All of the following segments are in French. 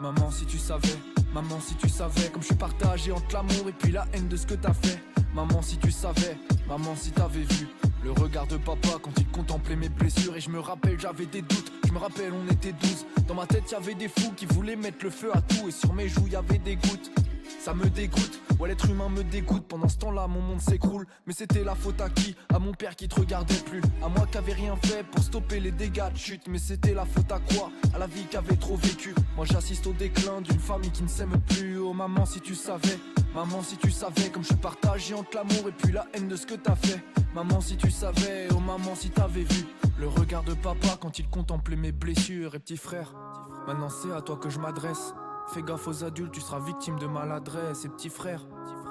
Maman si tu savais comme je suis partagé entre l'amour et puis la haine de ce que t'as fait. Maman si tu savais, maman si t'avais vu le regard de papa quand il contemplait mes blessures. Et je me rappelle j'avais des doutes, je me rappelle on était 12. Dans ma tête y'avait des fous qui voulaient mettre le feu à tout. Et sur mes joues y'avait des gouttes, ça me dégoûte, ouais l'être humain me dégoûte. Pendant ce temps-là mon monde s'écroule. Mais c'était la faute à qui? À mon père qui te regardait plus, à moi qui avait rien fait pour stopper les dégâts de chute. Mais c'était la faute à quoi? À la vie qu'avait trop vécu. Moi j'assiste au déclin d'une famille qui ne s'aime plus. Oh maman si tu savais, maman si tu savais comme je suis partagé entre l'amour et puis la haine de ce que t'as fait. Maman si tu savais, oh maman si t'avais vu le regard de papa quand il contemplait mes blessures. Et petit frère, maintenant c'est à toi que je m'adresse. Fais gaffe aux adultes, tu seras victime de maladresse. Et petit frère,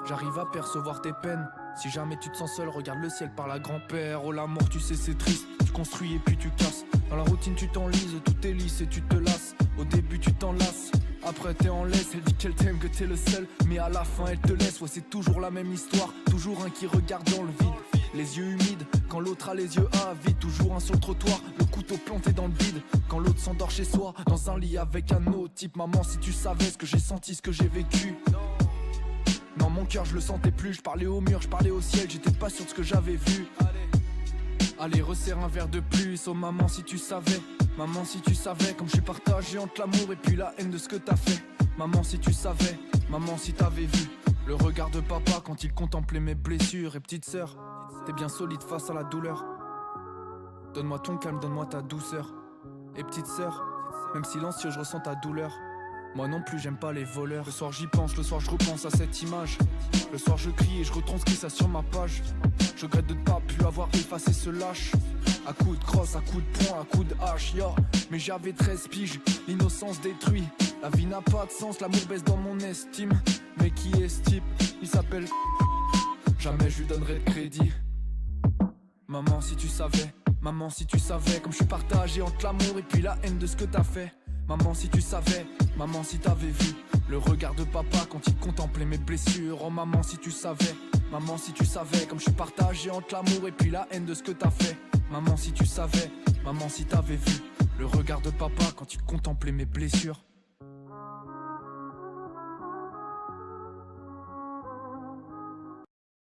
j'arrive à percevoir tes peines. Si jamais tu te sens seul, regarde le ciel par la grand-père. Oh la mort tu sais c'est triste, tu construis et puis tu casses. Dans la routine tu t'enlises, tout est lisse et tu te lasses. Au début tu t'enlaces, après t'es en laisse. Elle dit qu'elle t'aime, que t'es le seul, mais à la fin elle te laisse. Ouais c'est toujours la même histoire, toujours un qui regarde dans le vide, les yeux humides, quand l'autre a les yeux avides. Toujours un sur le trottoir, le couteau planté dans le vide, quand l'autre s'endort chez soi, dans un lit avec un autre type. Maman si tu savais ce que j'ai senti, ce que j'ai vécu. Dans mon cœur je le sentais plus, je parlais au mur, je parlais au ciel. J'étais pas sûr de ce que j'avais vu. Allez resserre un verre de plus, oh maman si tu savais. Maman si tu savais comme je suis partagé entre l'amour et puis la haine de ce que t'as fait. Maman si tu savais, maman si t'avais vu le regard de papa quand il contemplait mes blessures. Et petite sœur, t'es bien solide face à la douleur. Donne-moi ton calme, donne-moi ta douceur. Et petite sœur, même silencieux je ressens ta douleur. Moi non plus j'aime pas les voleurs. Le soir j'y pense, le soir je repense à cette image. Le soir je crie et je retranscris ça sur ma page. Je regrette de ne pas pu avoir effacé ce lâche. À coups de crosse, à coups de poing, à coups de hache, yo. Mais j'avais 13 piges, l'innocence détruit. La vie n'a pas de sens, l'amour baisse dans mon estime. Mais qui est ce type? Il s'appelle jamais je lui donnerai de crédit. Maman si tu savais, maman si tu savais comme je suis partagé entre l'amour et puis la haine de ce que t'as fait. Maman si tu savais, maman si t'avais vu le regard de papa quand il contemplait mes blessures. Oh maman si tu savais, maman si tu savais comme je suis partagé entre l'amour et puis la haine de ce que t'as fait. Maman si tu savais, maman si t'avais vu le regard de papa quand il contemplait mes blessures.